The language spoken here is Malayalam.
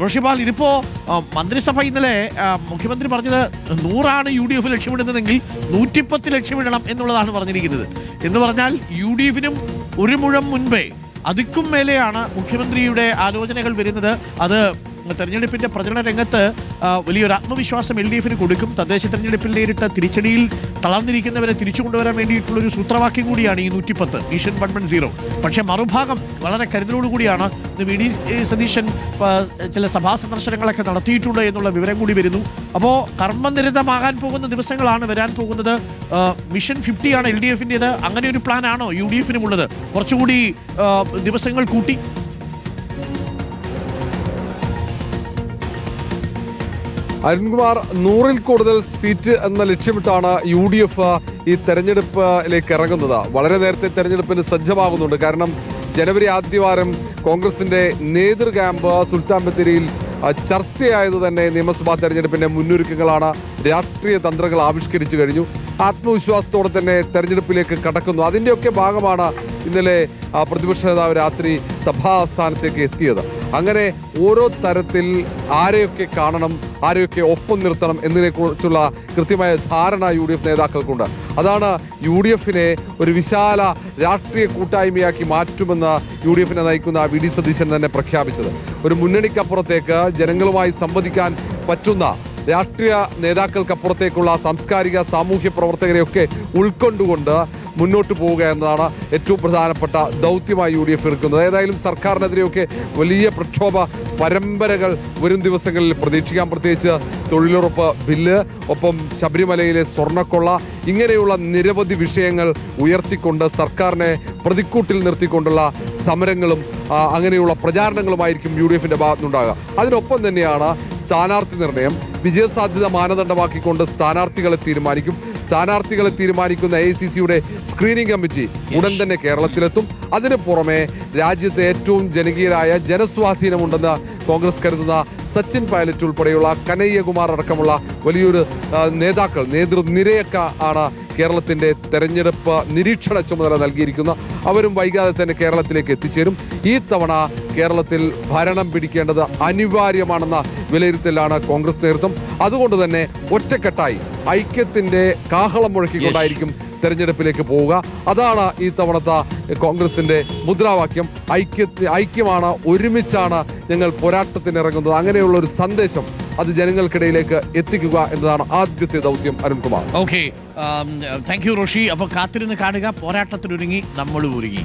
റോഷിപാൽ, ഇതിപ്പോ മന്ത്രിസഭ ഇന്നലെ മുഖ്യമന്ത്രി പറഞ്ഞത് 100 UDF ലക്ഷ്യമിടുന്നതെങ്കിൽ 110 ലക്ഷ്യമിടണം എന്നുള്ളതാണ് പറഞ്ഞിരിക്കുന്നത്. എന്ന് പറഞ്ഞാൽ UDFനും ഒരു മുഴം മുൻപേ അതിക്കും മേലെയാണ് മുഖ്യമന്ത്രിയുടെ ആലോചനകൾ വരുന്നത്. അത് തെരഞ്ഞെടുപ്പിന്റെ പ്രചരണ രംഗത്ത് വലിയൊരു ആത്മവിശ്വാസം LDFന് കൊടുക്കും. തദ്ദേശ തെരഞ്ഞെടുപ്പിൽ നേരിട്ട തിരിച്ചടിയിൽ തളർന്നിരിക്കുന്നവരെ തിരിച്ചു കൊണ്ടുവരാൻ വേണ്ടിയിട്ടുള്ളൊരു സൂത്രവാക്യം കൂടിയാണ് ഈ 110 മിഷൻ 110. പക്ഷേ മറുഭാഗം വളരെ കരുതലോടുകൂടിയാണ് VD സതീശൻ ചില സഭാ സന്ദർശനങ്ങളൊക്കെ നടത്തിയിട്ടുണ്ട് എന്നുള്ള വിവരം കൂടി വരുന്നു. അപ്പോൾ കർമ്മനിരതമാകാൻ പോകുന്ന ദിവസങ്ങളാണ് വരാൻ പോകുന്നത്. മിഷൻ 50 LDFിൻ്റേത്. അങ്ങനെ ഒരു പ്ലാൻ ആണോ UDFനും ഉള്ളത്? കുറച്ചുകൂടി ദിവസങ്ങൾ കൂട്ടി? അരുൺകുമാർ, 100-ൽ കൂടുതൽ സീറ്റ് എന്ന ലക്ഷ്യമിട്ടാണ് UDF ഈ തെരഞ്ഞെടുപ്പിലേക്ക് ഇറങ്ങുന്നത്. വളരെ നേരത്തെ തെരഞ്ഞെടുപ്പിന് സജ്ജമാകുന്നുണ്ട്. കാരണം ജനുവരി ആദ്യവാരം കോൺഗ്രസിന്റെ നേതൃ ക്യാമ്പ് സുൽത്താൻ ബത്തേരിയിൽ ചർച്ചയായത് തന്നെ നിയമസഭാ തെരഞ്ഞെടുപ്പിന്റെ മുന്നൊരുക്കങ്ങളാണ്. രാഷ്ട്രീയ തന്ത്രങ്ങൾ ആവിഷ്കരിച്ചു കഴിഞ്ഞു. ആത്മവിശ്വാസത്തോടെ തന്നെ തെരഞ്ഞെടുപ്പിലേക്ക് കടക്കുന്നു. അതിൻ്റെയൊക്കെ ഭാഗമാണ് ഇന്നലെ പ്രതിപക്ഷ നേതാവ് രാത്രി സഭാസ്ഥാനത്തേക്ക് എത്തിയത്. അങ്ങനെ ഓരോ തരത്തിൽ ആരെയൊക്കെ കാണണം, ആരെയൊക്കെ ഒപ്പം നിർത്തണം എന്നതിനെക്കുറിച്ചുള്ള കൃത്യമായ ധാരണ UDF നേതാക്കൾക്കുണ്ട്. അതാണ് UDFനെ ഒരു വിശാല രാഷ്ട്രീയ കൂട്ടായ്മയാക്കി മാറ്റുമെന്ന് UDFനെ നയിക്കുന്ന VD സതീശൻ തന്നെ പ്രഖ്യാപിച്ചത്. ഒരു മുന്നണിക്കപ്പുറത്തേക്ക് ജനങ്ങളുമായി സംവദിക്കാൻ പറ്റുന്ന രാഷ്ട്രീയ നേതാക്കൾക്കപ്പുറത്തേക്കുള്ള സാംസ്കാരിക സാമൂഹ്യ പ്രവർത്തകരെയൊക്കെ ഉൾക്കൊണ്ടുകൊണ്ട് മുന്നോട്ട് പോവുക എന്നതാണ് ഏറ്റവും പ്രധാനപ്പെട്ട ദൗത്യമായി UDF എടുക്കുന്നത്. ഏതായാലും സർക്കാരിനെതിരെയൊക്കെ വലിയ പ്രക്ഷോഭ പരമ്പരകൾ വരും ദിവസങ്ങളിൽ പ്രതീക്ഷിക്കാം. പ്രത്യേകിച്ച് തൊഴിലുറപ്പ് ബില്ല്, ഒപ്പം ശബരിമലയിലെ സ്വർണ്ണക്കൊള്ള, ഇങ്ങനെയുള്ള നിരവധി വിഷയങ്ങൾ ഉയർത്തിക്കൊണ്ട് സർക്കാരിനെ പ്രതിക്കൂട്ടിൽ നിർത്തിക്കൊണ്ടുള്ള സമരങ്ങളും അങ്ങനെയുള്ള പ്രചാരണങ്ങളുമായിരിക്കും UDFിന്റെ ഭാഗത്തുനിന്നുണ്ടാകുക. അതിനൊപ്പം തന്നെയാണ് സ്ഥാനാർത്ഥി നിർണയം. വിജയസാധ്യത മാനദണ്ഡമാക്കിക്കൊണ്ട് സ്ഥാനാർത്ഥികളെ തീരുമാനിക്കും. സ്ഥാനാർത്ഥികളെ തീരുമാനിക്കുന്ന AICCയുടെ സ്ക്രീനിംഗ് കമ്മിറ്റി ഉടൻ തന്നെ കേരളത്തിലെത്തും. അതിനു പുറമെ രാജ്യത്തെ ഏറ്റവും ജനകീയരായ ജനസ്വാധീനമുണ്ടെന്ന് കോൺഗ്രസ് കരുതുന്ന സച്ചിൻ പൈലറ്റ് ഉൾപ്പെടെയുള്ള കനയ്യകുമാർ അടക്കമുള്ള വലിയൊരു നേതാക്കൾ, നേതൃനിരയൊക്കെ ആണ് കേരളത്തിന്റെ തെരഞ്ഞെടുപ്പ് നിരീക്ഷണ ചുമതല നൽകിയിരിക്കുന്ന. അവരും വൈകാതെ തന്നെ കേരളത്തിലേക്ക് എത്തിച്ചേരും. ഈ തവണ കേരളത്തിൽ ഭരണം പിടിക്കേണ്ടത് അനിവാര്യമാണെന്ന വിലയിരുത്തലാണ് കോൺഗ്രസ് നേതൃത്വം. അതുകൊണ്ട് തന്നെ ഒറ്റക്കെട്ടായി ഐക്യത്തിന്റെ കാഹളം മുഴക്കിക്കൊണ്ടായിരിക്കും തെരഞ്ഞെടുപ്പിലേക്ക് പോവുക. അതാണ് ഈ തവണത്തെ കോൺഗ്രസിന്റെ മുദ്രാവാക്യം. ഐക്യമാണ്, ഒരുമിച്ചാണ് ഞങ്ങൾ പോരാട്ടത്തിനിറങ്ങുന്നത്. അങ്ങനെയുള്ള ഒരു സന്ദേശം അത് ജനങ്ങൾക്കിടയിലേക്ക് എത്തിക്കുക എന്നതാണ് ആദ്യത്തെ ദൗത്യം. Arunkumar. Okay, thank you Roshi. അപ്പോൾ കാത്തിരുന്ന് കാണുക. പോരാട്ടത്തിനൊരുങ്ങി നമ്മൾ ഒരുങ്ങി.